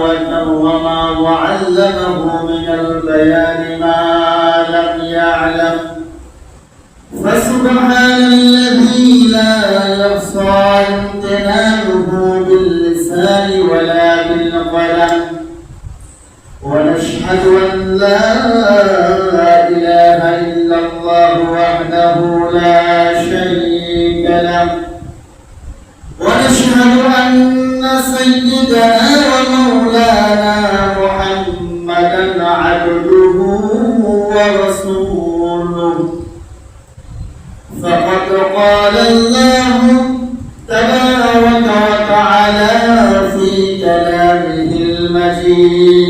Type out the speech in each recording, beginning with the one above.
وكرمه وعلمه من البيان ما لم يعلم، فسبحان الذي لا يحصى امتنانه باللسان ولا بالقلم، ونشهد أن لا إله إلا الله وحده لا شريك له، ونشهد أن سيدنا ومولانا محمدا عبده ورسوله، فقد قال الله تبارك وتعالى في كلامه المجيد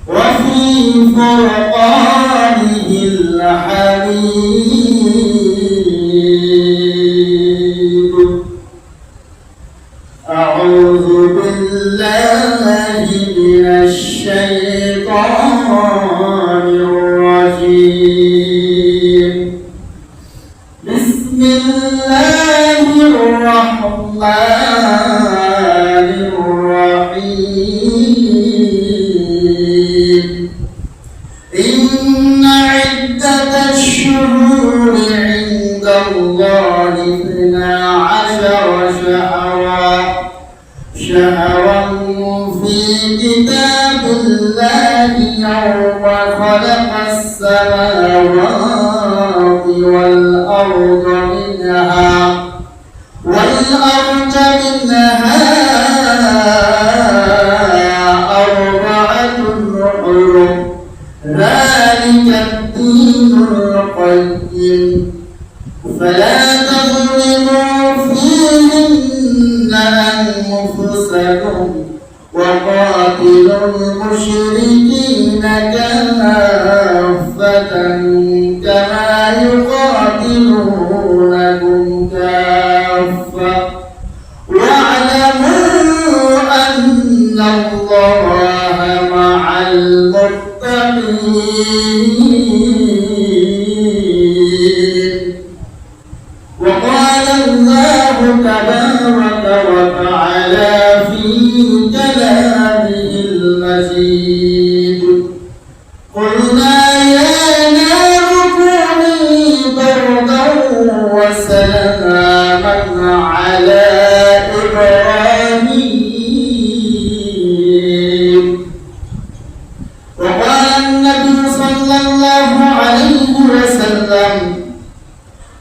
وفي فرقانه الحميد: أعوذ بالله من الشيطان الرجيم. بسم الله الرحمن الرحيم. إن عدة الشهور عند الله 12 شهرا في كتاب الله يوم خلق السماوات والأرض منها أربعة حرم، ذلك الدين القيم، فلا تظلموا فيهن أنفسكم وقاتلوا المشركين كافة كما يقاتلونكم كافة، واعلموا أن الله مع المتقين. وقال الله تبارك وتعالى في كلامه المجيد: قلنا يا نار كوني بردا وسلاما على إبراهيم. وقال النبي صلى الله عليه وسلم: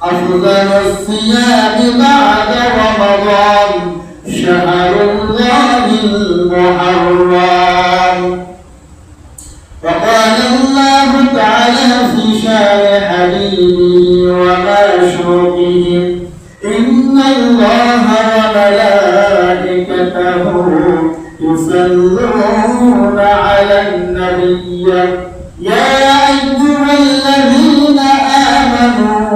أفضل الصيام بعد رمضان شهر الله المحرم. وقال الله تعالى في شان حبيبه ومعشوقه: إن الله وملائكته يصلون على النبي يا أيها الذين آمنوا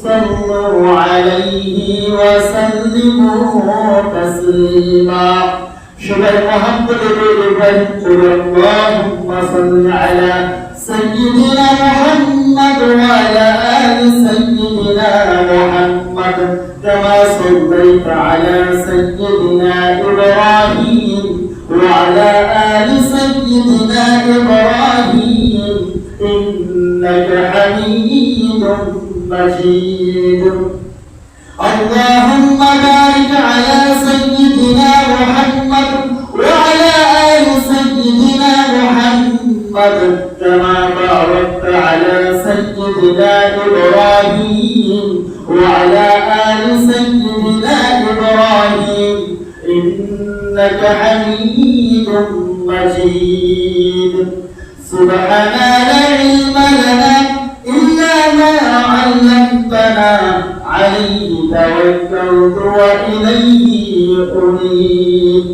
صلوا عليه وسلموا تسليما. شبه محمد اللهم صل على سيدنا محمد وعلى آل سيدنا محمد كما صليت على سيدنا إبراهيم وعلى آل سيدنا إبراهيم إنك حميد مجيد. اللهم بارك على سيدنا محمد وعلى آل سيدنا محمد كما باركت على سيدنا إبراهيم وعلى آل سيدنا إبراهيم إنك حميد مجيد. سبحان لا علم لنا إلا ما علمتنا، عليه توكلت وإليه أنيب.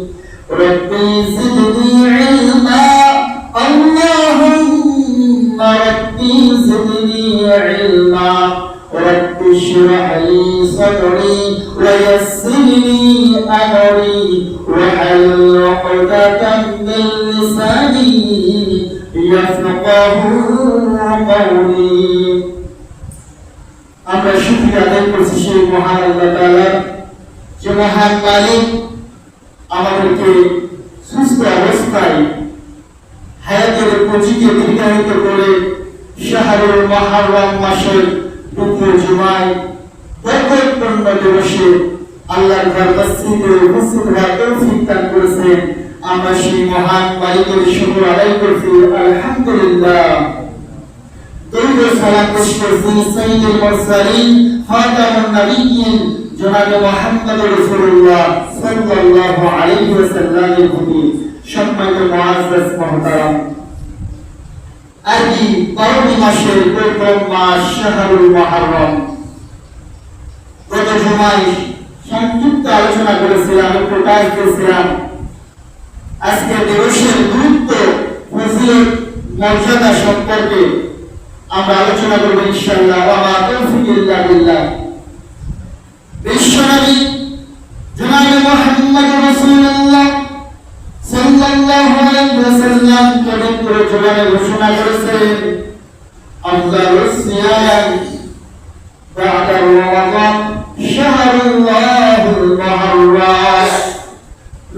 ربي زدني علما، اللهم ربي زدني علما. رب اشرح لي صدري ويسر لي أمري واحلل عقدة من لساني يفقه قولي। আমরা শুকরিয়া আদায় করছি সেই মহান আল্লাহ তাআলার যে মহান মালিক আমাদেরকে সুস্থ অবস্থায় হায়াতের পুঁজিকে দীর্ঘায়িত করে শাহরুল মুহররম মাসের দ্বিতীয় জুমায় বরকতপূর্ণ দিবসে আল্লাহর ঘর মসজিদে উপস্থিত হওয়ার তৌফিক দান করেছেন। আমরা সেই মহান মালিকের শুকর আদায় করছি, আলহামদুলিল্লাহ। দরুদ ও সালাম পেশ করছি সাইয়্যিদুল মুরসালিন খাতামুন নবিয়্যিন জনাব মুহাম্মদ রাসূলুল্লাহ সাল্লাল্লাহু আলাইহি ওয়াসাল্লামের প্রতি। সম্মানিত মুআজ্জাজ মুহতারাম, আরবি 12টি মাসের প্রথম মাস শাহরুল মুহররম। গত জুমায় সংক্ষিপ্ত আলোচনা করেছিলাম, একটু কাজ করেছিলাম। আজকে দিবসের গুরুত্ব, ফজিলত, মর্যাদা সম্পর্কে আমরা আলোচনা করব ইনশাআল্লাহ। ওয়া মা তাওফীক ইল্লা বিল্লাহ। বিশ্বনবী জনাব মুহাম্মদ রাসূলুল্লাহ সাল্লাল্লাহু আলাইহি ওয়াসাল্লাম পবিত্র জবানে ঘোষণা করেছেন, আফদালুস সিয়াম বা'দা রমাদান শাহরুল্লাহুল মুহররম।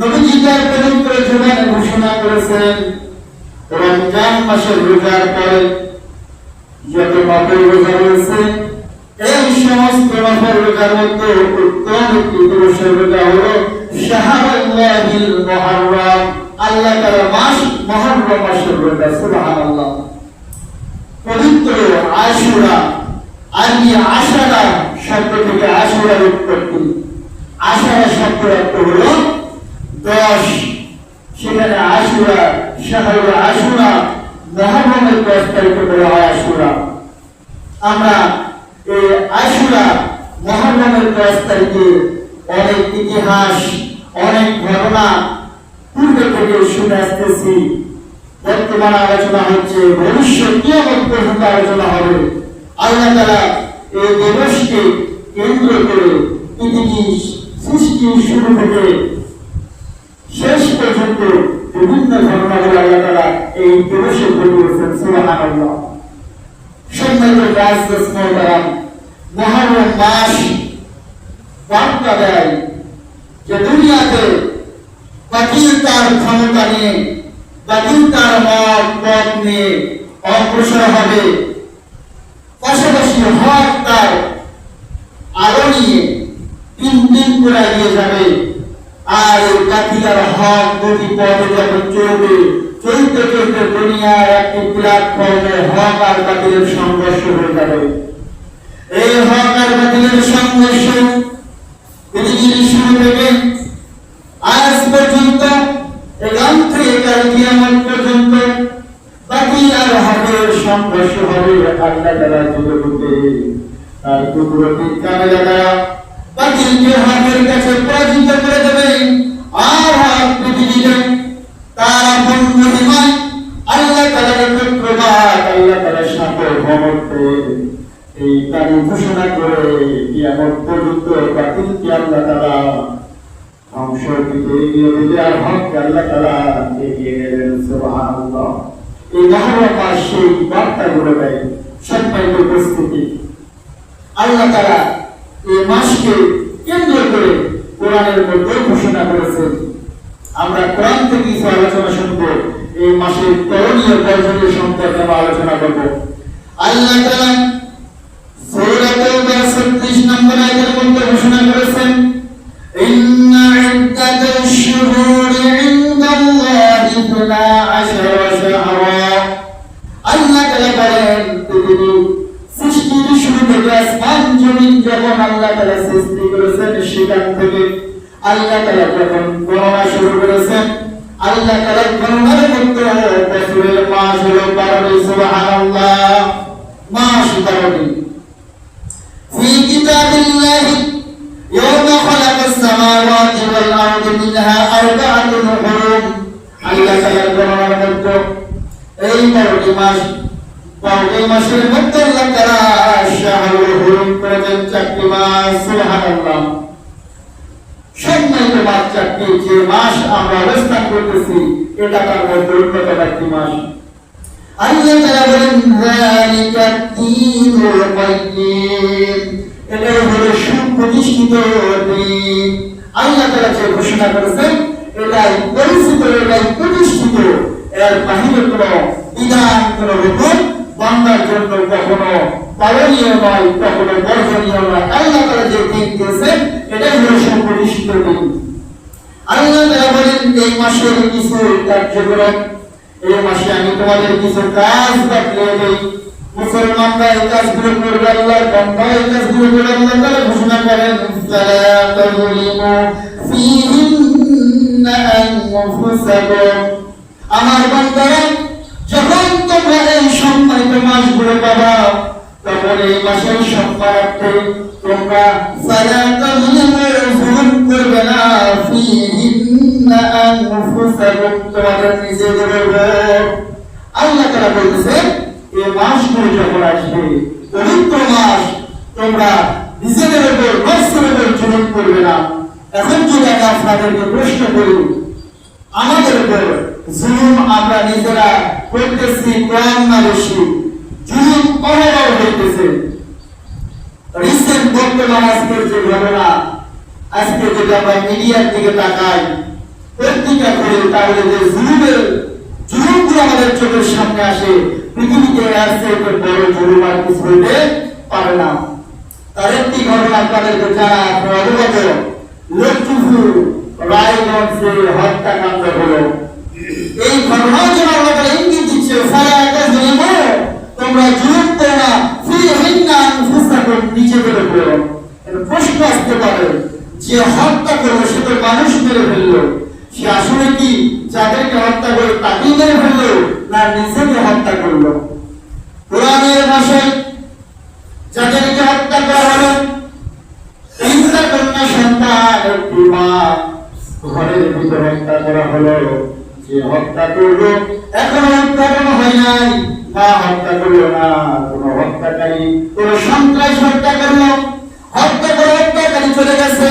নবীজি তার পবিত্র জবানে ঘোষণা করেছেন, রমজান মাসের রোজার পরে যত নফল রোজা রয়েছে, এই সমস্ত নফল রোজার মধ্যে উত্তম একটি দিবসের রোজা হলো শাহরুল্লাহিল মুহররম, আল্লাহ তাআলা মাস মুহররম মাসের রোজা। সুবহানাল্লাহ। পবিত্র আশুরা, আরবি আশারা শব্দ থেকে আশুরার উৎপত্তি। আশারা শব্দের অর্থ হলো 10। সেখানে আশুরা, শাহরুল আশুরা, মুহররমের 10 তারিখে বলা হয় আশুরা। আমরা এই আশুরা মুহররমের 10 তারিখে অনেক ইতিহাস, অনেক ঘটনা পূর্বে থেকে শুনে আসতেছি। বর্তমান আলোচনা হচ্ছে, ভবিষ্যৎ কিয়ামত পর্যন্ত আলোচনা হবে। আল্লাহ তাআলা এই দিবসকে কেন্দ্র করে পৃথিবীর সৃষ্টি শুরু থেকে শেষ পর্যন্ত বিভিন্ন ঘটনাগুলো আল্লাহ তাআলা এই দিবসে ঘটিয়েছেন। সুবহানাল্লাহ। সম্মানিত মুআজ্জাজ মুহতারাম, মুহররম মাস বার্তা দেয় যে দুনিয়াতে বাতিল তার ক্ষমতা নিয়ে, বাতিল তার মত নিয়ে অগ্রসর হবে, পাশাপাশি হক তার আলো নিয়ে দিন করে এগিয়ে যাবে। আর বাতিলের হক দুটি পথে যখন চলবে, চলতে চলতে দুনিয়ার একটি প্ল্যাটফর্মে হক আর বাতিলের সংঘর্ষ হয়ে যাবে। এই হক আর বাতিলের সংঘর্ষ পৃথিবীর শুরু থেকে আজ পর্যন্ত, এখান থেকে কাল কিয়ামত পর্যন্ত বাতিল আর হকের সংঘর্ষ হবে। আল্লাহ তাআলা যুগে তার কুদরতের কামেলা দ্বারা বাতিলকে হকের কাছে পরাজিত করে দেবে। আর হক পৃথিবীতে তার আপন মহিমায় আল্লাহ তাআলার প্রভাব, আল্লাহ তাআলার সার্বভৌমত্বে এই তারিখ ঘোষণা করে কিয়ামত পর্যন্ত বাতিলকে আল্লাহ তাআলা ধ্বংস দিতে এগিয়ে দিবে, আর হককে আল্লাহ তাআলা এগিয়ে নেবেন। সুবহানাল্লাহ। এই মুহররম মাস সেই বার্তাগুলো দেয়। সম্মানিত উপস্থিতি, আল্লাহ তাআলা এই মাসকে কেন্দ্র করে কোরআনের মধ্যে ঘোষণা করেছেন। আমরা কোরআন থেকে কিছু আলোচনা শুনব। এই মাসের করণীয় কার্যক্রম সম্পর্কে আমরা আলোচনা করব। আল্লাহ তাআলা সূরা তাওবা 36 নম্বর আয়াতের মধ্যে ঘোষণা করেছেন, ইন্না ইদ্দাতাশ শুহুরি ইনদাল্লাহি 12 শাহরা। আল্লাহ তাআলা বলেন, পৃথিবী সৃষ্টির শুরু থেকে আসমান জমিন যখন আল্লাহ তাআলা সৃষ্টি করেছেন, সেখান থেকে আল্লাহ তাআলা যখন গণনা শুরু করেছেন, আল্লাহ তাআলা গণনার মধ্যে বছরের মাস হলো 12টি। সুবহানাল্লাহ। মাস 12টি। ফি কিতাবিল্লাহি ইয়াওমা খালাকাস সামাওয়াতি ওয়াল আরদি মিনহা আরবা'তুন হুরুম। আল্লাহ তাআলা গণনার মধ্যে এই 12টি মাস, 12টি মাসের মধ্যে আল্লাহ তাআলা শাহরুল হুরুম করেছেন 4টি মাস। সুবহানাল্লাহ। সম্মানিত মাস 4টি, যে মাস আমরা অবস্থান করতেছি এটা তার মধ্যে অন্যতম একটি মাস। আল্লাহ তাআলা বলেন, যালিকা দ্বীনুল কাইয়্যিম, এটা হলো সুপ্রতিষ্ঠিত দিন। আল্লাহ তাআলা যে ঘোষণা করেছেন এটাই পরিচিত, এটাই প্রতিষ্ঠিত, এর বাহিরে কোনো বিধান, কোনো হুকুম বান্দার জন্য কখনো পালনীয় নয়, কখনো বর্জনীয় নয়। আল্লাহ তাআলা যে দিন দিয়েছেন এটাই হলো সুপ্রতিষ্ঠিত দিন। আল্লাহ তাআলা বলেন এই মাসের কিছু কার্যক্রম, এই মাসে আমি তোমাদের কিছু কাজ বাতলিয়ে দেই, মুসলমানরা এই কাজগুলো করবে, আল্লাহর বান্দা এই কাজগুলো করবে। আল্লাহ তাআলা ঘোষণা করেন ফালা তাযলিমু ফীহিন্না আনফুসাকুম, আমার বান্দারা যখন তোমরা এই সম্মানিত মাসগুলো পাবা তখন এই মাসের সম্মানার্থে তোমরা ফালা তাযলিমু জুলুম করবে না, ফীহিন্না আনফুসাকুম, তোমাদের নিজেদের উপর। আল্লাহ তাআলা বলতেছেন এই মাসগুলো যখন আসবে, পবিত্র মাস, তোমরা নিজেদের উপর নফসের উপর জুলুম করবে না। এখন যদি আমি আপনাদেরকে প্রশ্ন করি, আমাদের উপর জুলুম আমরা নিজেরা করতেছি কম না বেশি? জুলুম অহরহ হইতেছে। রিসেন্ট বর্তমান আজকের যে ঘটনা, আজকে যদি আমরা মিডিয়ার দিকে তাকাই, পত্রিকা করি, তাহলে যে জুলুমগুলো আমাদের চোখের সামনে আসে, পৃথিবীতে এর চেয়ে বড় জুলুম আর কিছু হইতে পারে না। তার একটি ঘটনা আপনাদেরকে জানা অবগত, লক্ষ্মীপুর রায়গঞ্জে হত্যাকাণ্ড হলো। এই ঘটনার জন্য আল্লাহ তাআলা ইঙ্গিত দিচ্ছে ফালা তাযলিমু, তোমরা জুলুম করো না, ফীহিন্না আনফুসাকুম, নিজেদের উপর। এটা প্রশ্ন আসতে পারে, যে হত্যা করলো সে তো মানুষ মেরে ফেললো, সে আসলে কি যাদেরকে হত্যা করে তাকেই মেরে ফেললো না নিজেকে হত্যা করলো? কোরআনের ভাষায় যাদেরকে হত্যা করা হলো, তিনটা কন্যা সন্তান, একটি মা, ঘরের ভিতরে হত্যা করা হলো। যে হত্যা করলো এখনো উদ্ঘাটন হয় নাই, মা হত্যা করলো না, কোন হত্যাকারী, কোন সন্ত্রাস হত্যা করলো, হত্যা করে হত্যাকারী চলে গেছে।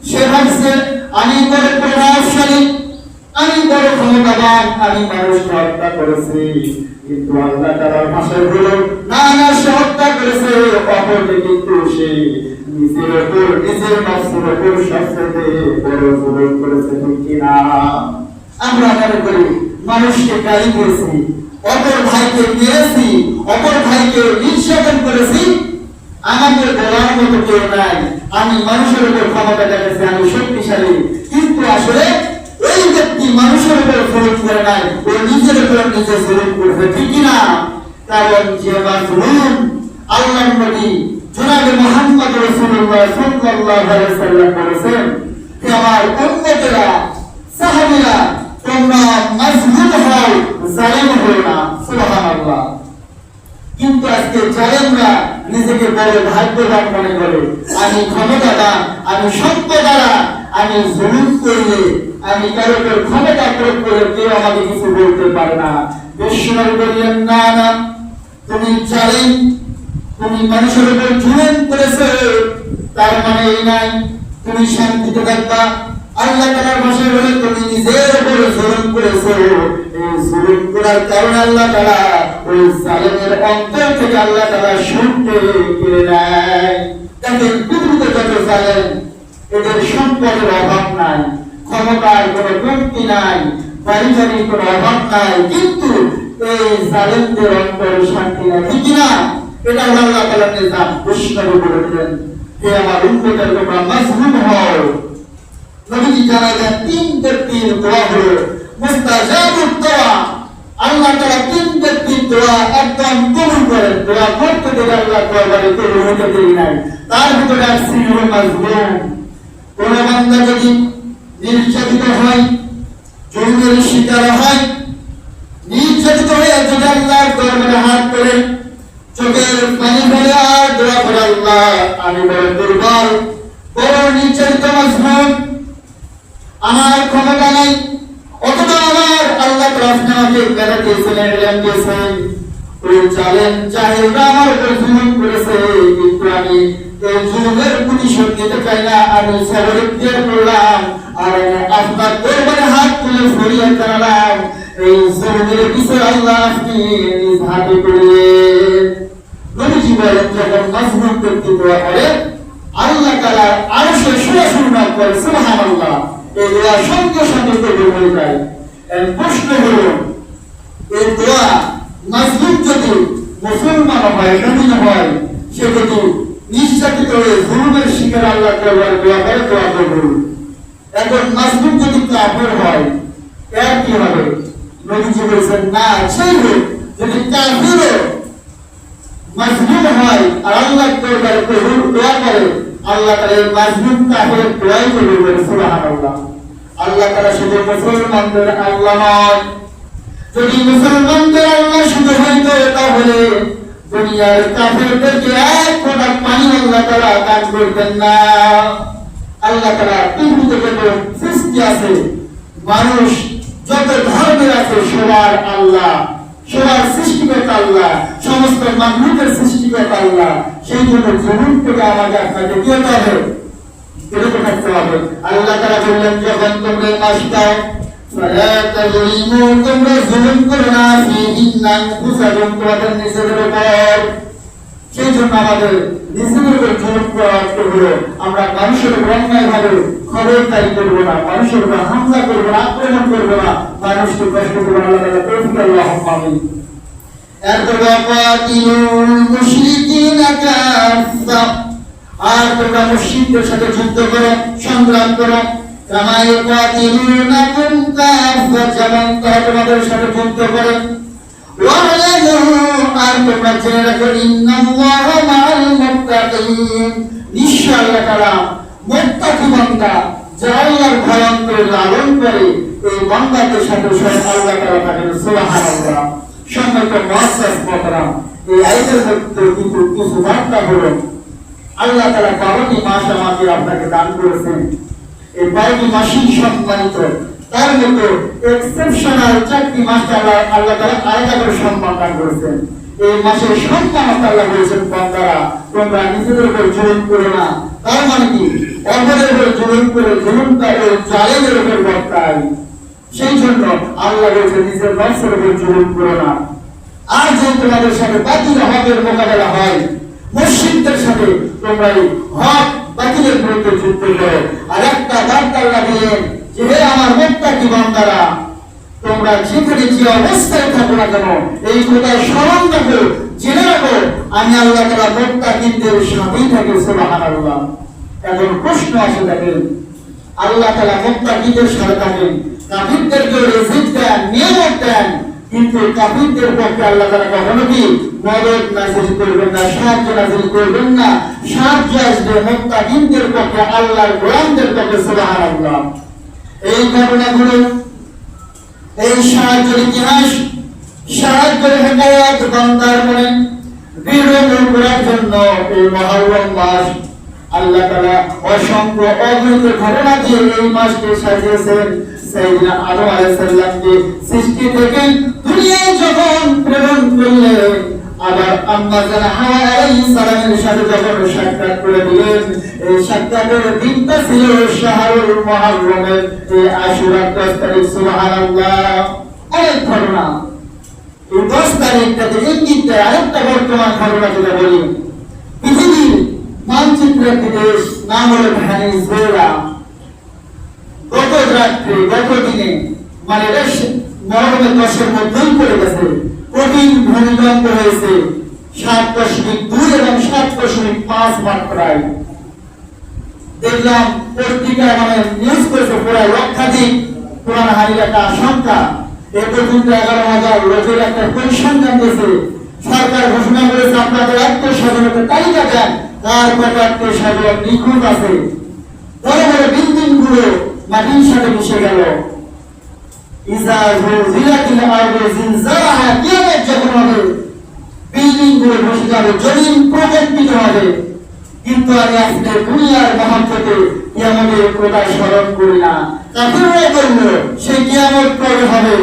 সে ভাবছে আমি বড় প্রভাবশালী, আমি বড় ক্ষমতাবান, আমি মানুষকে হত্যা করেছি। কিন্তু আল্লাহ তাআলার ভাষায় হলো না না, সে হত্যা করেছে অপরকে, কিন্তু সে নিজের উপর, নিজের নফসের উপর সবচেয়ে বড় জুলুম করেছে, ঠিক কিনা? আমরা মনে করি মানুষকে গালি দিয়েছি, অপর ভাইকে মেরেছি, অপর ভাইকে নির্যাতন করেছি, আমাদের বলার মতো কেউ নাই, আমি মানুষের উপর ক্ষমতা দেখাচ্ছি, আমি শক্তিশালী। কিন্তু আসলে ওই ব্যক্তি মানুষের উপর জুলুম করে নাই, ও নিজের উপর নিজে জুলুম করেছে, ঠিক কিনা? কারণ যে মাজলুম, আল্লাহর নবী জনাবে মুহাম্মদ রাসূলুল্লাহ সাল্লাল্লাহু আলাইহি ওয়াসাল্লাম বলেছেন যে আমার উম্মতেরা, সাহাবীরা, তোমরা মাজলুম হও, জালেম হও না। সুবহানাল্লাহ। কিন্তু আজকে জালেমরা নিজেকে বড় ভাগ্যবান মনে করে, আমি ক্ষমতাবান, আমি সম্পদারা, আমি জুলুম করলে, আমি কারো উপর ক্ষমতা প্রয়োগ করে কেউ আমাকে কিছু বলতে পারে না। বিশ্বনবী বললেন না না, তুমি জালেম, তুমি মানুষের উপর জুলুম করেছো, তার মানে এই নাই তুমি শান্তিতে থাকবা। আল্লাহ তাআলার ভাষায় বলে তুমি নিজের উপর জুলুম করেছো, এই জুলুম করার কারণে আল্লাহ তাআলা ওই জালেমের অন্তর থেকে আল্লাহ তাআলা শুনতে কেড়ে নেয়। দেখেন পৃথিবীতে যত জালেম, এদের সম্পদের অভাব নাই, ক্ষমতার কোনো কমতি নাই, বাড়ি-গাড়ির কোনো অভাব নাই, কিন্তু এই জালেমদের অন্তরে শান্তি নাই, ঠিক না? এটা হলো আল্লাহ তাআলার নিজাম। বিশ্বনবী বলে দিলেন হে আমার উম্মতের তোমরা মাজলুম হও। নবীজি জানালেন তিন ব্যক্তির দোয়া হলো মুস্তাজাবুদ দোয়া। আল্লাহ তাআলা তিন ব্যক্তির দোয়া একদম কবুল করেন। দোয়া করতে দিলে আল্লাহ দরবারে কবুল হতে দেরি নাই। তার ভিতরে আছে হলো মাজলুম। কোন বান্দা যদি নির্যাতিত হয়, জুলুমের শিকার হয়, নির্যাতিত হয়ে যদি আল্লাহর দরবারে হাত তোলে, চোখের পানি ফেলে আর দোয়া করে আল্লাহ আমি বড় দুর্বল, বড় নির্যাতিত, মাজলুম, আমার ক্ষমতা নাই, অথবা আমার আল্লাহ তাআলা আমাকে বেড়া দিয়েছেন, ইলম দিয়েছেন, ওই জালেম জাহেলরা আমার উপর জুলুম করেছে, কিন্তু আমি এই জুলুমের প্রতিশোধ নিতে চাই না, আমি সবর ইখতিয়ার করলাম আর আপনার দরবারে হাত তুলে ফরিয়াদ জানালাম, এই জুলুমের বিচার আল্লাহ আপনি নিজ হাতে করিলেন। নবীজি বলেন যখন মাজলুম ব্যক্তি দোয়া করে আল্লাহ তাআলা আরশে সরাসরি নাম করে, সুবহানাল্লাহ। এই দোয়া সঙ্গে সঙ্গে কবুল হয়ে যায়। প্রশ্ন হলো, এই দোয়া মাজলুম যদি মুসলমান হয়, মুমিন হয়, সে যদি নির্যাতিত হয়ে জুলুমের শিকার আল্লাহ দরবারে দোয়া করে, দোয়া কবুল। এখন মাজলুম যদি কাফের হয়, এর কি হবে? নবীজি বলেছেন না, সেই হোক যদি কাফেরও মাজলুম হয় আর আল্লাহ দরবারে কবুল দোয়া করে, আল্লাহ তাআলা এই মাজলুম কাফের দোয়াই কবুল করে। সুবহানাল্লাহ। আল্লাহ তাআলা শুধু মুসলমানদের আল্লাহ নয়, যদি মুসলমানদের আল্লাহ শুধু হইতো তাহলে দুনিয়ার কাফেরদেরকে এক ফোঁটা পানি আল্লাহ তাআলা দান করতেন না। আল্লাহ তাআলা পৃথিবীতে যত সৃষ্টি আছে, মানুষ যত ধর্মের আছে, সবার আল্লাহ, সবার সৃষ্টিকর্তা আল্লাহ, সমস্ত মাখলুকের সৃষ্টিকর্তা আল্লাহ। সেই জন্য জমিন থেকে আমাদের আপনাকে কি হতে হবে? বিরত থাকতে হবে। আল্লাহ তাআলা বললেন, যখন তোমরা মাস দাও ফালা তাযলিমু, তোমরা জুলুম করো না, ফিহিন্না আনফুসাকুম, তোমাদের নিজেদের উপর। সেই জন্য আমাদের নিজেদের উপর জুলুম করা হলো, আমরা মানুষের উপর অন্যায়ভাবে খবরদারি করবো না, মানুষের উপর হামলা করবো না, আক্রমণ করবো না, মানুষকে কষ্ট করবো না। আল্লাহ তাআলা তৌফিক আল্লাহুম্মা আমিন। এরপর ওয়াকাতিলুল মুশরিকিনা কাফা, আর তোমরা মুশরিকদের সাথে যুদ্ধ করো, সংগ্রাম করো। কামা ইউকাতিলুনাকুম কাফা, যেমন তারা তোমাদের সাথে যুদ্ধ করে। ওয়ালামু, আর তোমরা জেনে রাখো, ইন্নাল্লাহা মাআল মুত্তাকিন, নিশ্চয় আল্লাহ তাআলা মুত্তাকি বান্দা, যারা আল্লাহর ভয় অন্তরে লালন করে, এই বান্দাদের সাথে স্বয়ং আল্লাহ তাআলা থাকেন। সুবহানাল্লাহ। সম্মানিত মুআজ্জাজ মুহতারাম, এই আয়াতের মধ্যে কিছু বার্তা হলো, আল্লাহ তাআলা 12টি মাস আমাকে আপনাকে দান করেছেন। এই 12টি মাসই সম্মানিত, তার মধ্যে এক্সেপশনাল 4টি মাস আল্লাহ তাআলা আলাদা করে সম্মান দান করেছেন। এই মাসের সম্মান আল্লাহ বলেছেন, বান্দারা তোমরা নিজেদের উপর জুলুম করো না। তার মানে কি? অপরের উপর জুলুম করে জুলুমটা ওই জালেমের উপর বর্তায়। সেই জন্য আল্লাহ বলেছেন, নিজের নফসের উপর জুলুম করো না। আর যে তোমাদের সাথে বাতিল হকের মোকাবেলা হয়, মুশরিকদের সাথে তোমরা হক বাতিলের বিরুদ্ধে যুদ্ধ করো। আর একটা বার্তা আল্লাহ দিলেন যে, হে আমার মুত্তাকি বান্দারা, তোমরা যেখানে যে অবস্থায় থাকো না কেন, এই কথা স্মরণ রাখো, জেনে রাখো, আমি আল্লাহ তাআলা মুত্তাকিদের সাথেই থাকি। সুবহানাল্লাহ। এখন প্রশ্ন আসে, দেখেন আল্লাহ তাআলা মুত্তাকিদের সাথে থাকেন, কাফিরদেরকে রিজিক দেন, নিয়ামত দেন, কিন্তু কাফিরদের পক্ষে আল্লাহ তাআলা কখনো কি মদদ নাযিল করবেন না, সাহায্য নাযিল করবেন না। সাহায্য আসবে মুত্তাকিদের পক্ষে, আল্লাহর গোলামদের পক্ষে। সুবহানাল্লাহ। এই ঘটনাগুলো, এই সাহায্যের ইতিহাস, সাহায্যের হেদায়েত বান্দার মনে দৃঢ় করার জন্য এই মুহররম মাস আল্লাহ তাআলা অসংখ্য অগণিত ঘটনা দিয়ে এই মাসকে সাজিয়েছেন। সাইয়েদনা আদম আলাইহিস সালামকে সৃষ্টি থেকে দুনিয়ায় যখন প্রেরণ করলেন, আবার আম্মা জান হাওয়া আলাইহিস সালামের সাথে যখন সাক্ষাৎ করে দিলেন, এই সাক্ষাতের দিনটা ছিল শাহরুল মুহররমের এই আশুরা 10 তারিখ। সুবহানাল্লাহ। অনেক ঘটনা। এই 10 তারিখটাতে ইঙ্গিত দেয় আরেকটা বর্তমান ঘটনা যেটা বলি, পৃথিবীর মানচিত্রের একটি দেশ, নাম হলো ভেনেজুয়েলা। গত রাত্রে, গত দিনে, মানে মহরমের 10-এর মধ্যেই পড়ে গেছে, কঠিন ভূমিকম্প হয়েছে। 7.2 এবং 7.5 মাত্রায়। দেখলাম পত্রিকায়, মানে নিউজ করেছে, প্রায় লক্ষাধিক প্রাণহানির একটা আশঙ্কা। এ পর্যন্ত 11,000 লোকের একটা পরিসংখ্যান দিয়েছে। সরকার ঘোষণা করেছে, আপনাদের আত্মস্বজনের তালিকা দেন, কার কত আত্মস্বজন নিখোঁজ আছে। বড় বড় বিল্ডিং গুলো মাটির সাথে মিশে গেল। ইজা যুলজিলাতিল আরদু জিলজালাহা, কিয়ামত যখন হবে, বিল্ডিং গুলো বসে যাবে, জমিন প্রকম্পিত হবে। কিন্তু আমি আজকে দুনিয়ার মহব্বতে কিয়ামতের কথা স্মরণ করি না। কাফিররা বলল সেই কিয়ামত কবে হবে,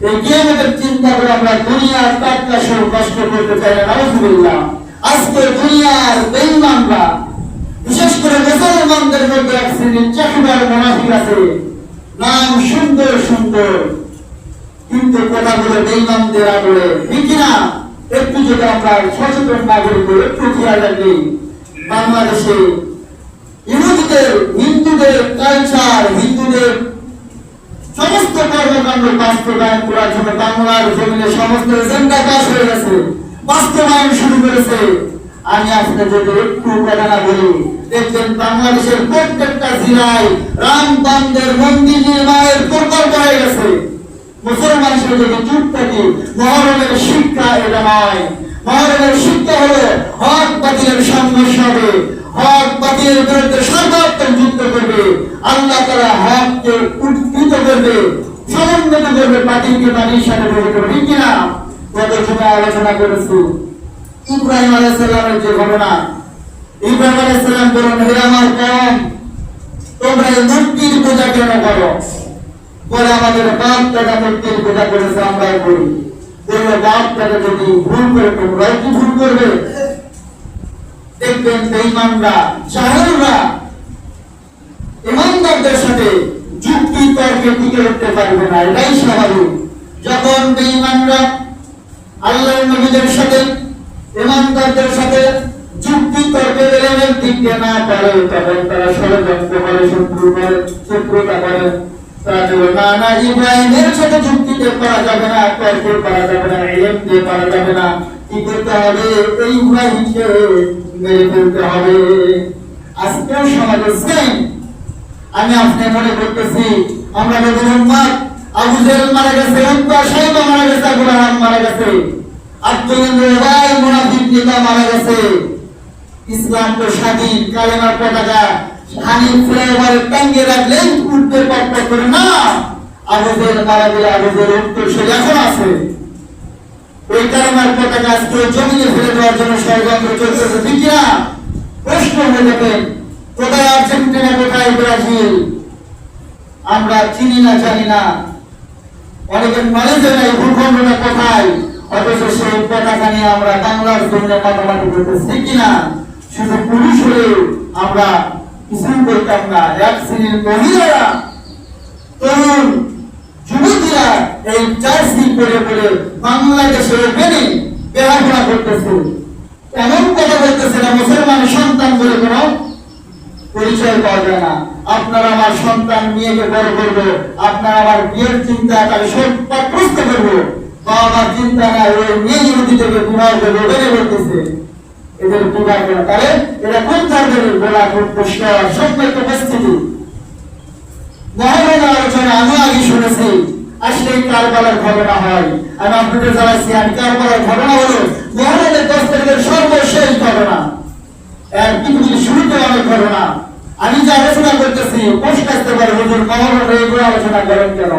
এই কিয়ামতের চিন্তা করে আমরা দুনিয়ার টাটকা সব কষ্ট করতে চাই না। নাউযুবিল্লাহ। আজকে দুনিয়ার বেঈমানরা, বিশেষ করে মুসলমানদের মধ্যে এক শ্রেণীর চাকুদার মুনাফিক আছে, নাম সুন্দর সুন্দর, কিন্তু কথাগুলো বেঈমানদের আদরে। ঠিক না? একটু যদি আমরা সচেতন নাগরিক একটু খেয়াল রাখি, বাংলাদেশে ইহুদিদের, হিন্দু হিন্দুদের কালচার, হিন্দুদের সমস্ত কর্মকাণ্ড বাস্তবায়ন করার জন্য বাংলার জমিনে সমস্ত এজেন্ডা পাস হয়ে গেছে, বাস্তবায়ন শুরু করেছে। আমি আপনাদের যদি একটু কথা না বলি, দেখবেন বাংলাদেশের প্রত্যেকটা জেলায় রাম মন্দির নির্মাণের প্রকল্প হয়ে গেছে। মুসলমান হিসেবে যদি চুপ থাকি, মহরমের শিক্ষা এটা নয়। মহরমের শিক্ষা হলো হক বাতিলের সংঘর্ষ হবে, হক বাতিলের বিরুদ্ধে সর্বাত্মক যুদ্ধ করবে, আল্লাহ তাআলা হককে উৎকৃত করবে, সমন্বিত করবে, বাতিলকে বাতিলের সাথে বিরোধ করবে। ঠিক কিনা? গত সময় আলোচনা করেছি ইব্রাহিম আলাইহিস সালামের যে ঘটনা। ইব্রাহিম আলাইহিস সালাম বলেন, হে আমার কওম, তোমরা এই মূর্তির পূজা কেন করো? পরে আমাদের বাপ দাদা মূর্তির পূজা করেছে, আমরাও করি। বললো, বাপ দাদা যদি ভুল করে তোমরাও কি ভুল করবে? দেখবেন বেঈমানরা, জাহেলরা ইমানদারদের সাথে যুক্তি তর্কে টিকে উঠতে পারবে না, এটাই স্বাভাবিক। যখন বেঈমানরা আল্লাহর নবীদের সাথে, ইমানদারদের সাথে যুক্তি তর্কে এলেমের দিকে না পারে, তখন তারা ষড়যন্ত্র করে, শত্রুতা করে। তারা বলে, না না, ইব্রাহিমের সাথে যুক্তিতে পারা যাবে না, তর্কে পারা যাবে না, ইলম দিয়ে পারা যাবে না। কি করতে হবে? এই ইব্রাহিমকে মেরে ফেলতে হবে। আজকেও সমাজে সেম। আমি আপনি মনে করতেছি আমরা নবীর উম্মত, আবু জেহেল মারা গেছে, উতবা শাইবা মারা গেছে, আবু লাহাব মারা গেছে, আব্দুল মুবাই মুনাফিক নেতা মারা গেছে। ইসলাম তো স্বাধীন, কালেমার পতাকা হানিফ ফ্লাইওভারে টাঙ্গিয়ে রাখলেন উঠতে পারত করে না। আবু জেহেল মারা গেলে আবু জেহেল উত্তর সে এখন আছে। ওই কালেমার পতাকা আজকে জমিনে ফেলে দেওয়ার জন্য ষড়যন্ত্র চলতেছে। ঠিক না? প্রশ্ন হয়ে যাবেন, কোথায় আর্জেন্টিনা, কোথায় ব্রাজিল? আমরা চিনি না, জানি না, অনেকের নলেজে নাই ভূখণ্ডটা কোথায়, অথচ সেই পতাকা নিয়ে আমরা বাংলার জন্য মাতামাতি করতেছি। ঠিক কিনা? শুধু পুরুষ হলে আমরা কিছু করতাম না। এক শ্রেণীর মহিলারা, তরুণ যুবতীরা এই জার্সি পরে পরে বাংলাদেশের মেনে বেহাপনা করতেছে, এমন কথা বলতেছে না মুসলমানের সন্তান বলে কোনো পরিচয় পাওয়া যায় না। আপনার আমার সন্তান মেয়েকে বড় করবো, আপনার আমার বিয়ের চিন্তা তাহলে প্রস্ত করবো, বাবার চিন্তা না, ওই মেয়ে ইহুদি থেকে বিবাহ করবো বেড়ে বলতেছে। এদের বিবাহ করে, তাহলে এরা কোন ধরনের বলা খুব পরিষ্কার সম্পর্ক উপস্থিতি। মহারণের আলোচনা আমি আগে শুনেছি, আসলে কারবালার ঘটনা হয়। আমি আপনাদের জানাচ্ছি, আমি কারবালার ঘটনা হলো মহারণের 10 তারিখের সর্বশেষ ঘটনা। পৃথিবীর শুরুতে অনেক ঘটনা। আমি যে আলোচনা করতেছি, প্রশ্ন আসতে পারে, হুজুর মহারণের এগুলো আলোচনা করেন কেন?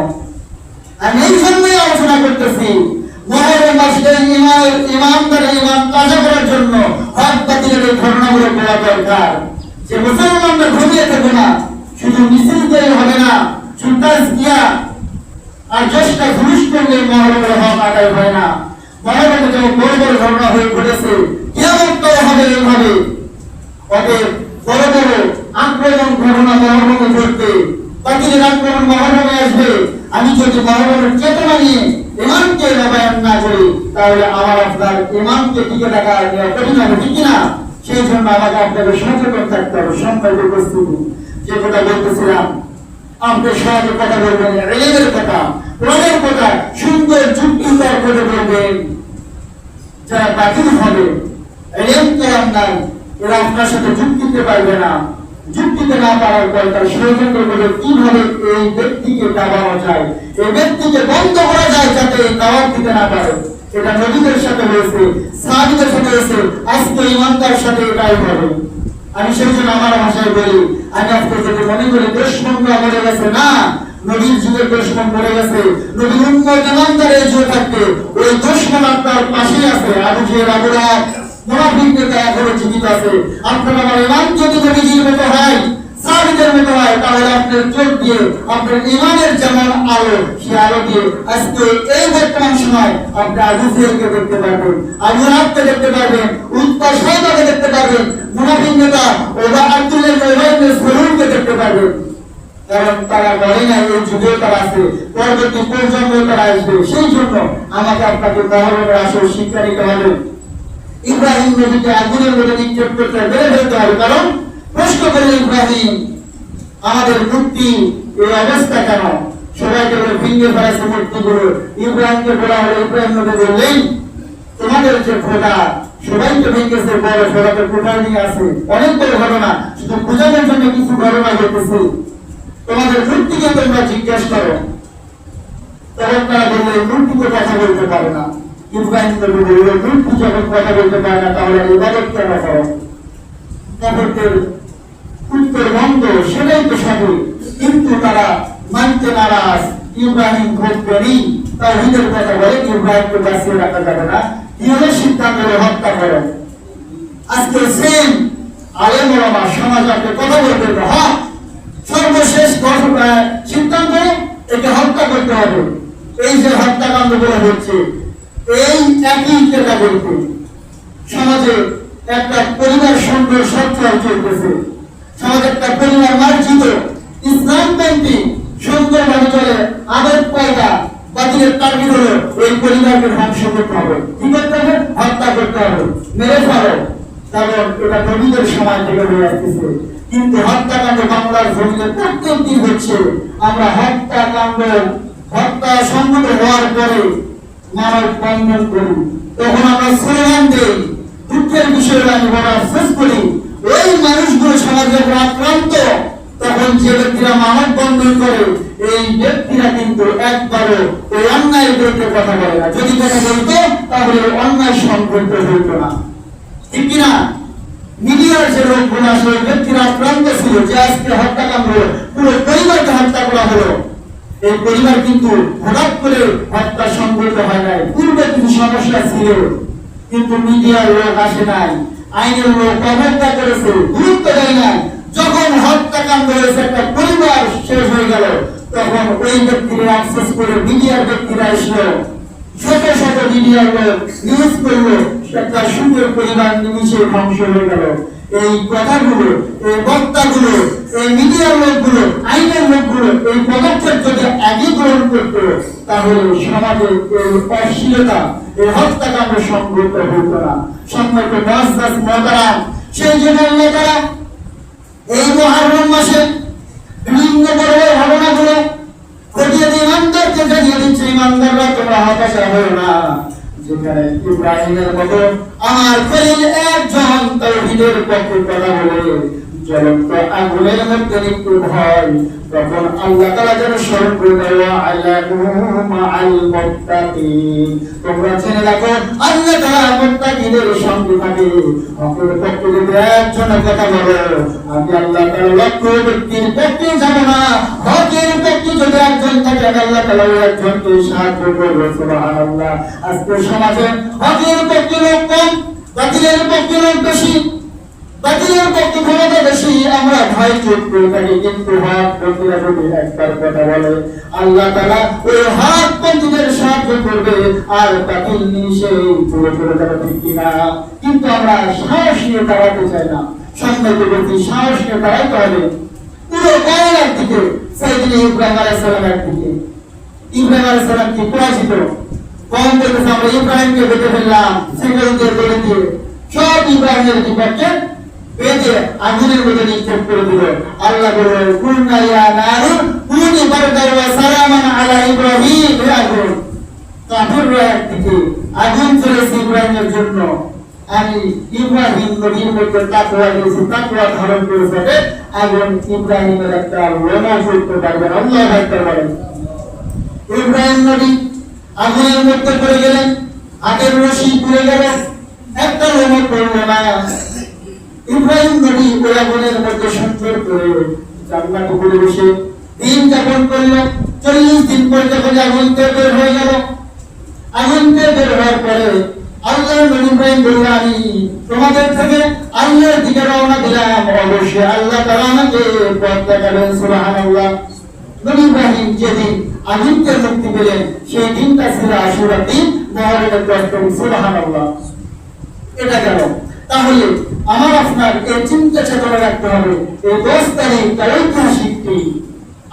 আমি এই জন্যই আলোচনা করতেছি, মহারণ মাসে ইমানদারের ইমান তাজা করার জন্য হক বাতিলের এই ঘটনাগুলো বলা দরকার। যে মুসলমানরা ঘুমিয়ে থাকবে না, শুধু মিছিল দিয়ে হবে না, সুলতান কিয়া আর জ্যেষ্ঠা ঘুষ করলে মহরমের হক আদায় হয় না। মহরমে যেমন বড় বড় ঘটনা হয়ে ঘটেছে, কিয়ামতটাও হবে এইভাবে। অতএব বড় বড় আক্রমণ ঘটনা মহরমে ঘটবে, বাতিলের আক্রমণ মহরমে আসবে। আমি যদি মহরমের চেতনা নিয়ে ইমানকে নবায়ন না করি, তাহলে আমার আপনার ইমানকে টিকে রাখা কঠিন হবে। ঠিক কিনা? সেই জন্য আমাকে আপনাদের সচেতন থাকতে হবে। সম্পর্ক প্রস্তুতি যে কথা বলতেছিলাম, আপনাদের সঙ্গে কথা বলবেন, এলেমের কথা, কোরআনের কথা, সুন্দর যুক্তি তর্ক বলবেন। যারা বাতিল হবে, এলেম কেরাম নাই, এরা আপনার সাথে যুক্তিতে পারবে না। যুক্তিতে না পারার পর তার ষড়যন্ত্র করে কিভাবে এই ব্যক্তিকে দাবানো যায়, এই ব্যক্তিকে বন্ধ করা যায় যাতে দাওয়াত দিতে না পারে। এটা নবীদের সাথে হয়েছে, সাহাবীদের সাথে হয়েছে, আজকে ইমানদার সাথে এটাই হবে। আমি সেই জন্য আমার ভাষায় বলি, আমি আজকে যদি মনে করি দুশমনরা মরে গেছে, না, নবীর যুগের দুশমন মরে গেছে। নবীর উম্মত ইমানদার এই যুগে থাকতে ওই দুশমন আপনার পাশেই আছে। আবু জেহেল, আবু লাহাব, মুনাফিক নেতা এখনো জীবিত আছে। আপনার আমার ইমান যদি নবীজির মতো হয়, সাহাবীদের মতো হয়, তাহলে আপনার চোখ দিয়ে আপনার ইমানের যেমন আলো, সে আলো দিয়ে আজকে এই বর্তমান সময় আপনি আবু জেহেলকে দেখতে পারবেন, আবু লাহাবকে দেখতে পারবেন, উতবা শাইবাকে দেখতে পারবেন, মুনাফিক নেতা ওবা আব্দুল্লাহ ইবনে সালুলকে দেখতে পারবেন। কারণ তারা বলে না এই যুগে তারা আছে, পরবর্তী প্রজন্ম তারা আসবে। সেই জন্য আমাকে আপনাকে মহরমের আসল শিক্ষা নিতে হবে। ইব্রাহিম নবীকে আগুনের মধ্যে নিক্ষেপ করতে বেড়ে ফেলতে হবে। কারণ প্রশ্ন করলেন ইব্রাহিম, আমাদের মূর্তি এই অবস্থা কেন? সবাইকে ভেঙে ফেলেছে মূর্তিগুলো। ইব্রাহিমকে বলা হলো, ইব্রাহিম নবী বললেন, তোমাদের যে খোদা সবাইকে ভেঙেছে, বড় সবাইকে কোথায় নিয়ে আসে, অনেক বড় ঘটনা, শুধু বোঝানোর জন্য কিছু ঘটনা ঘটেছে, তোমাদের মূর্তিকে তোমরা জিজ্ঞেস করো। তখন তারা বললো, মূর্তিকে কথা বলতে পারে না। ইব্রাহিম নবী বললো, মূর্তি যখন কথা বলতে পারে না, তাহলে ইবাদত কেন করো? কাফেরদের উত্তর বন্ধ, সেটাই তো স্বাভাবিক। কিন্তু তারা মানতে নারাজ। ইব্রাহিম খুব করি তাওহীদের কথা বলে, ইব্রাহিমকে বাঁচিয়ে রাখা যাবে না, কিভাবে সিদ্ধান্ত হত্যা করো। আজকে সেম আলেম ওলামা সমাজ কথা বলতে হবে, হ্যাঁ সর্বশেষ সিদ্ধান্ত একে হত্যা করতে হবে। এই যে হত্যাকাণ্ড বলে হচ্ছে, এই একই চেষ্টা করতে সমাজে একটা পরিবার সুন্দর সচ্ছল চলতেছে, সমাজে একটা পরিবার মার্জিত ইসলাম ব্যাংকিং সুন্দরভাবে চলে, আদত পয়দা বাতিলের টার্গেট হলো এই পরিবারকে ধ্বংস করতে হবে, কি করতে হবে? হত্যা করতে হবে, মেরে ফেলো। কারণ এটা নবীদের সময় থেকে হয়ে আসতেছে। কিন্তু হত্যাকাণ্ড বাংলার জমিনে প্রত্যেক দিন হচ্ছে। আমরা হত্যা সংগত হওয়ার পরে মানব বন্ধন করি, তখন আমরা স্লোগান দেই। দুঃখের বিষয় আমি বড় আফসোস করি, ওই মানুষগুলো সমাজের আক্রান্ত, তখন যে ব্যক্তিরা মানব বন্ধন করে, এই ব্যক্তিরা কিন্তু একবারও ওই অন্যায়ের বিরুদ্ধে কথা বলে না। যদি কথা বলতো তাহলে অন্যায় সংঘটিত হইত না, ঠিক কিনা? মিডিয়ার যে লোকগুলো আসলে ব্যক্তিরা আক্রান্ত ছিল, যে আজকে হত্যাকাণ্ড হলো, পুরো পরিবারকে হত্যা করা হলো, এই পরিবার কিন্তু হঠাৎ করে হত্যা সংঘটিত হয় নাই, পূর্বে কিছু সমস্যা ছিল, কিন্তু মিডিয়ার লোক আসে নাই, আইনের লোক অবজ্ঞা করেছে, গুরুত্ব দেয় নাই। যখন হত্যাকাণ্ড হয়েছে, একটা পরিবার শেষ হয়ে গেল, তখন ওই ব্যক্তিরা অ্যাক্সেস করে মিডিয়ার ব্যক্তিরা এসলো, শত শত মিডিয়ার লোক নিউজ করলো, একটা সুন্দর পরিবার নিমিশে ধ্বংস হয়ে গেল। এই কথাগুলো, এই বক্তাগুলো, এই মিডিয়ার লোকগুলো, আইনের লোকগুলো এই পদক্ষেপ যদি একই গ্রহণ করত, তাহলে সমাজে এই অশ্লীলতা, এই হত্যাকাণ্ড সংঘটিত হইত না। সম্মানিত মুআজ্জাজ মুহতারাম, সেই জন্য আল্লাহ তাআলা এই মুহররম মাসে বিভিন্ন বড় ঘটনাগুলো ঘটিয়ে দিয়ে ইমানদারকে জানিয়ে দিচ্ছে, ইমানদাররা তোমরা হতাশা হয়ো না। যেখানে ইব্রাহিমের মতো আমার খলিল একজন তাওহীদের পক্ষে কথা বলে জ্বলন্ত আগুনের মধ্যে নিক্ষেপ হয়, তখন আল্লাহ তাআলা যেন স্মরণ করে দেওয়া আল মুত্তাকিন, তোমরা জেনে রাখো আল্লাহ তাআলা মুত্তাকিদের সঙ্গে থাকে। হকের পক্ষে যদি একজন কথা বলে, আমি আল্লাহ তাআলা লক্ষ ব্যক্তির পক্ষে যাব না, হকের পক্ষে যদি একজন থাকে, আল্লাহ তাআলা একজনকে সাহায্য করবে। সুবহানাল্লাহ। আজকে সমাজে হকের পক্ষে লোক কম, বাতিলের পক্ষে লোক বেশি, বাতিলের পক্ষে ক্ষমতা বেশি, আমরা ভয় চুপ করে থাকি। কিন্তু হক পন্থীরা যদি একবার কথা বলে, আল্লাহ তাআলা ওই হক পন্থীদের সাহায্য করবে, আর বাতিল নিষেধ পুরো করে যাবে, ঠিক কিনা? কিন্তু আমরা সাহস নিয়ে দাঁড়াতে চাই না। সম্মানিত ব্যক্তি, সাহস নিয়ে দাঁড়াতে হবে পুরো কায়নার দিকে, সাইয়েদনা ইব্রাহিম আলাইহিস সালামের দিকে। ইব্রাহিম আলাইহিস সালাম কি পরাজিত? কম বলতেছে আমরা ইব্রাহিমকে বেঁধে ফেললাম, সিংহকে বেঁধে দিয়ে সব ইব্রাহিমের বিপক্ষে বেঁধে আগুনের মধ্যে নিক্ষেপ করে দিল। আল্লাহ বললেন, কুলনা ইয়া নারু কুনি বারদান ওয়া সালামান আলা ইব্রাহিম। আগুন কাফিররা একদিকে, আগুন চলেছে ইব্রাহিমের জন্য, আমি ইব্রাহিম নবীর মধ্যে তাকওয়া দিয়েছি, তাকওয়া ধারণ করেছে, আগুন ইব্রাহিমের একটা লোনা করতে পারবে না। আল্লাহু আকবার বলেন। ইব্রাহিম নবী আগুনের মধ্যে পড়ে গেলেন, হাতের রশি পুড়ে গেল, একটা লোনা পড়ল না। ইব্রাহিম নবী ওই আগুনের মধ্যে সুন্দর করে জান্নাতে পরিবেশে দিন যাপন করল। 40 দিন পর যখন আগুন থেকে বের হয়ে গেল, আগুন থেকে বের হওয়ার পরে আল্লাহর নবী ইব্রাহিম বললেন, আমি তোমাদের থেকে আল্লাহর দিকে রওনা দিলাম, অবশ্যই আল্লাহ তাআলা আমাকে পথ দেখাবেন। সুবহানাল্লাহ। নবী ইব্রাহিম যেদিন আগুন থেকে মুক্তি পেলেন, সেই দিনটা ছিল আশুরার দিন, মুহররমের 10 তারিখ। সুবহানাল্লাহ। এটা গেল। তাহলে আমার আপনার এই চিন্তা চেতনা রাখতে হবে, এই 10 তারিখ তার ঐতিহাসিক দিন।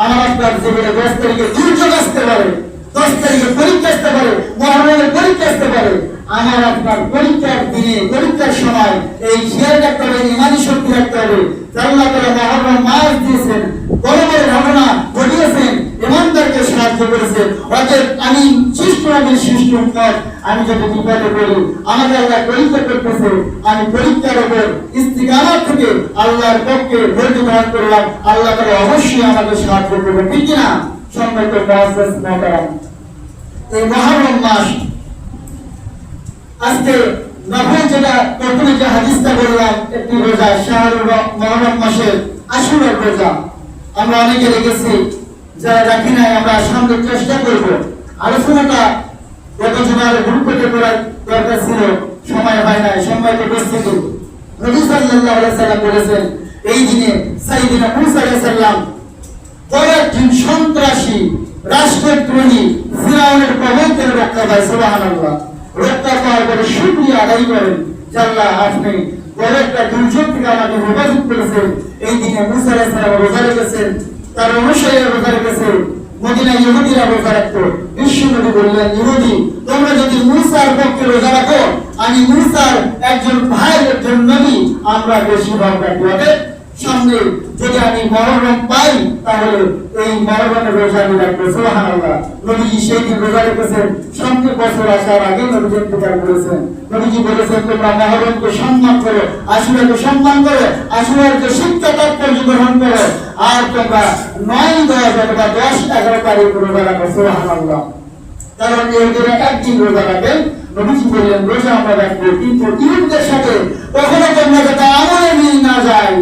আমার আপনার জীবনে 10 তারিখে দুর্যোগ আসতে পারে, 10 তারিখে পরীক্ষা আসতে পারে, মুহররমের পরীক্ষা আসতে পারে। আমার আপনার পরীক্ষার দিনে পরীক্ষার সময় এই খেয়াল রাখতে হবে, ইমানি শক্তি রাখতে হবে। আল্লাহ তাআলা মহরম মাস দিয়েছেন, বড় বড় ঘটনা ঘটিয়েছেন, ইমানদারকে সাহায্য করেছেন। অতএব আমি সৃষ্ট নবীর সৃষ্ট উম্মত, আমি যদি বিপদে পড়ি আমাকে আল্লাহ পরীক্ষা করতেছে, আমি পরীক্ষার উপর ইস্তিকামাত থেকে আল্লাহর পক্ষে ধৈর্য ধারণ করলাম, আল্লাহ তাআলা অবশ্যই আমাকে সাহায্য করবেন, ঠিক কিনা? সম্মানিত মুআজ্জাজ মুহতারাম, এই মহরম মাস আজকে নফল যেটা প্রথমে যে হাদিসটা বললাম, একটি রোজা শাহরুল মহরম মাসের আশুরার রোজা আমরা অনেকে রেখেছি, যারা রাখি নাই আমরা সামনে চেষ্টা করব। আলোচনাটা গত জুমার গ্রুপে করার দরকার ছিল, সময় হয় নাই, সময়কে উপস্থিতি নবী সাল্লাল্লাহু আলাইহি সাল্লাম বলেছেন এই দিনে সাইয়েদনা মুসা আলাইহিস সালাম বড় একজন সন্ত্রাসী রাষ্ট্রদ্রোহী ফিরাউনের কবল থেকে রক্ষা পায়। সুবহানাল্লাহ। রক্ষা পাওয়ার পরে শুকরিয়া আদায় করেন যে আল্লাহ আপনি বড় একটা দুর্যোগ থেকে আমাকে হেফাজত করেছেন। এই দিনে মুসা আলাইহিস সালাম রোজা রেখেছেন, তার অনুসারীরা রোজা রেখেছেন। মদিনায় ইহুদিরা রোজা রাখতো। বিশ্বনবী বললেন, ইহুদি তোমরা যদি মুসার পক্ষে রোজা রাখো, আমি মুসার একজন ভাই, একজন নবী, আমরা বেশি ভাব রাখবো। সামনে যদি আমি মহরম পাই তাহলে এই মহরমের রোজা আমি রাখবো। সুবহানাল্লাহ। নবীজি সেই দিন রোজা রেখেছেন, সামনে বছর আসার আগে নবীজি ইন্তেকাল করেছেন। নবীজি বলেছেন তোমরা মহরমকে সম্মান করো, আশুরাকে সম্মান করো, আশুরার যে শিক্ষা তাৎপর্য গ্রহণ করো, আর তোমরা 9, 10 অথবা 10, 11 তারিখ রোজা রাখো। সুবহানাল্লাহ। কারণ ইহুদিরা একদিন রোজা রাখে। নবীজি বললেন রোজা আমরা রাখবো, কিন্তু ইহুদিদের সাথে কখনো তোমরা যাতে আমলে নিয়ে না যায়,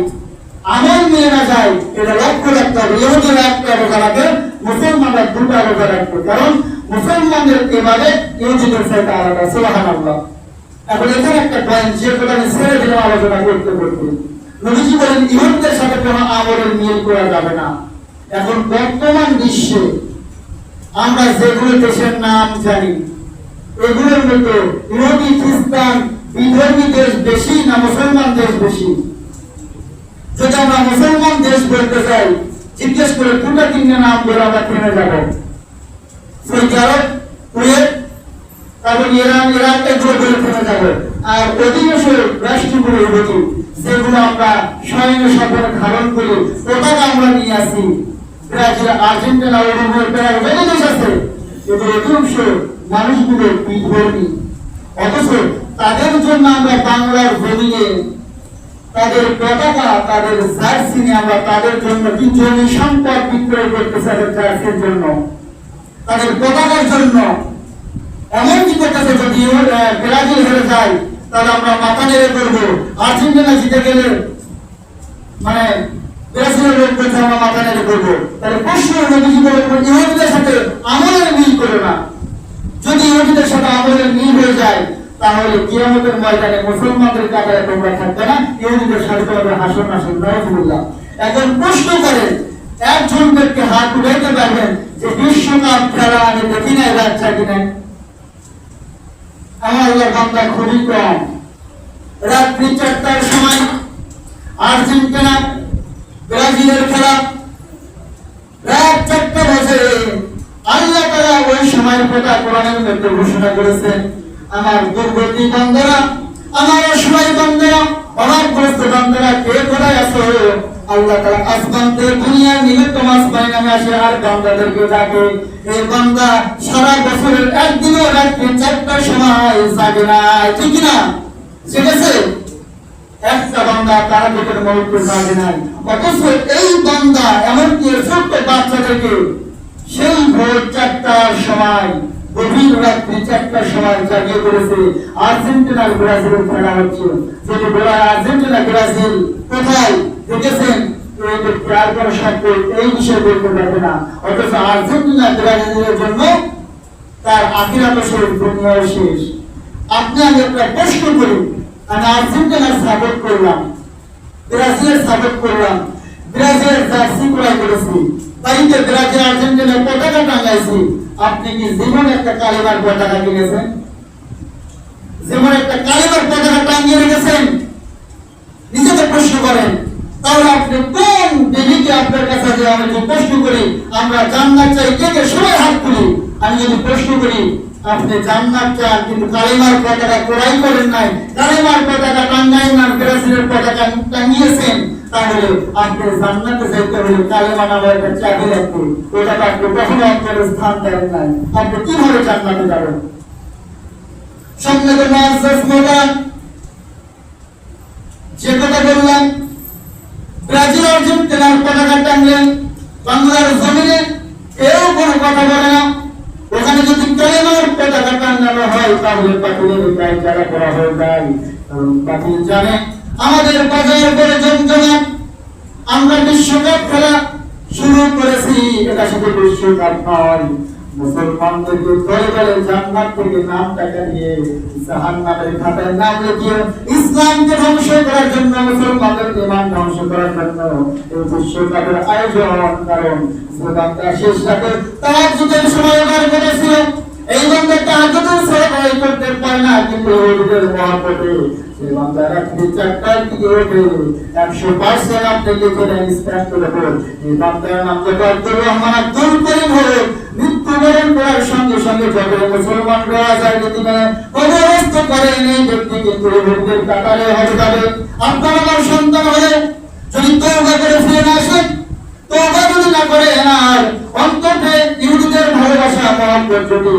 আমল নিয়ে না যায়, এটা লক্ষ্য রাখতে হবে। ইহুদিরা একটা রোজা রাখে, মুসলমানরা 2টা রোজা রাখবে, কারণ মুসলমানদের ইবাদত ইহুদিদের সাথে আলাদা। সুবহানাল্লাহ। এখন এখানে একটা পয়েন্ট যে কথা আমি ছেড়ে দিলাম আলোচনা করতে করতে, নবীজি বলেন ইহুদিদের সাথে কোনো আমলের মিল করা যাবে না। এখন বর্তমান বিশ্বে আমরা যেগুলো দেশের নাম জানি, এগুলোর মধ্যে ইহুদি, খ্রিস্টান, বিধর্মী দেশ বেশি না মুসলমান দেশ বেশি? যদি আমরা মুসলমান দেশ বলতে চাই, জিজ্ঞেস করে 2-3 নাম বলে আমরা থেমে যাব। সৌদি আরব, কুয়েত, তারপর ইরান, ইরাক, এগুলো বলে থেমে যাব। আর অধিকাংশ রাষ্ট্রগুলো ইহুদি, যেগুলো আমরা স্বয়ং স্বপ্নে ধারণ করি, পতাকা আমরা নিয়ে আসি, ব্রাজিল, আর্জেন্টিনা, উরুগুয়ে, পেরু, বহু দেশ আছে, এদের অধিকাংশ মানুষগুলো বিধর্মী। অথচ তাদের জন্য আমরা বাংলার জমিনে তাদের পতাকা, তাদের জার্সি নিয়ে আমরা তাদের জন্য কি জমি সম্পদ বিক্রয় করতে চাই, জার্সির জন্য, তাদের পতাকার জন্য। এমন কি করতেছে, যদি ব্রাজিল হেরে যায় তাহলে আমরা মাথা নেড়ে করবো, আর্জেন্টিনা জিতে গেলে মানে ব্রাজিলের লোক করছে আমরা মাথা নেড়ে করবো। তাহলে প্রশ্ন নবীজি বলেন ইহুদিদের সাথে আমলের মিল করো না। যদি ইহুদিদের সাথে আমলের মিল হয়ে যায় তাহলে কিয়ামতের ময়দানে মুসলমানদের কাতারে তোমরা থাকবে না, ইহুদিদের সাথে তোমাদের হাসর নাসর। নাউজুবিল্লাহ। এখন প্রশ্ন করেন, একজন ব্যক্তি হাত উঠাইতে পারবেন যে বিশ্বকাপ খেলা আমি দেখি নাই, রাজ্জা কিনা? আমার আল্লাহর বান্দা খুবই কম। রাত্রি 4টার সময় আর্জেন্টিনা ব্রাজিলের খেলা, রাত 4টা বাজে। আল্লাহ তাআলা ওই সময়ের কথা কোরআনের মধ্যে ঘোষণা করেছেন, আমার দুর্গতি বান্দারা, আমার অসহায় বান্দারা, অভাবগ্রস্ত বান্দারা কে কোথায় আছো? আল্লাহ তাআলা আসমান থেকে দুনিয়ার নিমিত্ত আসমানে নামে আসে আর বান্দাদেরকে ডাকে। এই বান্দা সারা বছরের একদিনও রাত্রি 4টার সময় জাগে না, ঠিক না? জেগেছে একটা বান্দা, তারা ভিতরে মৌতে জাগে নাই। অথচ এই বান্দা এমনকি ছোট্ট বাচ্চাদেরকে সেই ভোর 4টার সময়, গভীর রাত্রি 4টার সময় জাগিয়ে করেছে। আর্জেন্টিনার ব্রাজিলের খেলা হচ্ছে, যদি বলা আর্জেন্টিনা ব্রাজিল কোথায় দেখেছেন, এই বিষয়ে বলতে পারবে না। অথচ আর্জেন্টিনা ব্রাজিলের জন্য তার আখিরাত শেষ, দুনিয়াও শেষ। আপনি আমি একটা প্রশ্ন করি, আমি আর্জেন্টিনার সাপোর্ট করলাম, ব্রাজিলের সাপোর্ট করলাম, ব্রাজিলের জার্সি ক্রয় করেছি, বাড়িতে ব্রাজিল আর্জেন্টিনার পতাকা টাঙাইছি, আপনি কি জীবনে একটা কালেমার পতাকা কিনেছেন? জীবনে একটা কালেমার পতাকা টাঙিয়ে রেখেছেন? নিজেকে প্রশ্ন করেন। তাহলে আপনি কোন দেবীকে আপনার কাছে যে আমি যদি প্রশ্ন করি আমরা জান্নাত চাই, কে কে সবাই হাত তুলি, আমি যদি প্রশ্ন করি আপনি জান্নাত চান কিন্তু কালিমার পতাকা ক্রয় করেন নাই, কালিমার পতাকা টাঙ্গাই না ব্রাজিলের পতাকা টাঙ্গিয়েছেন, তাহলে আপনি জান্নাতে যাইতে হলে কালিমা নামের একটা চাবি লাগবে, ওটা আপনি কখনো আপনার স্থান দেন নাই, আপনি কিভাবে জান্নাতে যাবেন? সম্মানিত মুআজ্জাজ মোহতারাম, যে কথা বললাম ব্রাজিল আর্জেন্টিনার পতাকা টাঙলেন, বাংলার জমিনে কেউ কোনো কথা বলে না। ওখানে যদি কালেমার পতাকা টাঙানো হয় তাহলে বাতিলের গায়ে জ্বালা করা হয়ে যায়। কারণ বাতিল জানে আমাদের বাজার করে জমজমাট, আমরা বিশ্বকাপ খেলা শুরু করেছি, এটা শুধু বিশ্বকাপ নয়, মুসলমানদেরকে দলে দলে জান্নাত থেকে নাম টাকা দিয়ে জাহান্নামের খাতায় নাম লিখিয়ে ইসলামকে ধ্বংস করার জন্য, মুসলমানদের ঈমান ধ্বংস করার জন্য এই বিশ্বকাপের আয়োজন। কারণ যে বান্দা শেষ রাতে তাহাজ্জুদের সময় বার করেছিল, এই বান্দা তাহাজ্জুদের সময় করতে পারে না, কিন্তু ওদের মহব্বতে সেই বান্দা রাত্রি 4টার দিকে উঠে 100% আপনি লিখে নেন স্ট্যাম্প করে দেন, এই বান্দার নাম যত আব্দুর রহমান আব্দুল করিম হয়ে মৃত্যুবরণ করার সঙ্গে সঙ্গে যত মুসলমান রাজনীতি মেনে কবরস্থ করেন এই ব্যক্তি কিন্তু ইহুদিদের কাতারে হয়ে যাবে। আপনার আমার সন্তান হলে যদি তওবা করে ফিরে না আসেন, তওবা যদি না করেন আর অন্তরে ইহুদিদের ভালোবাসা মহব্বত যদি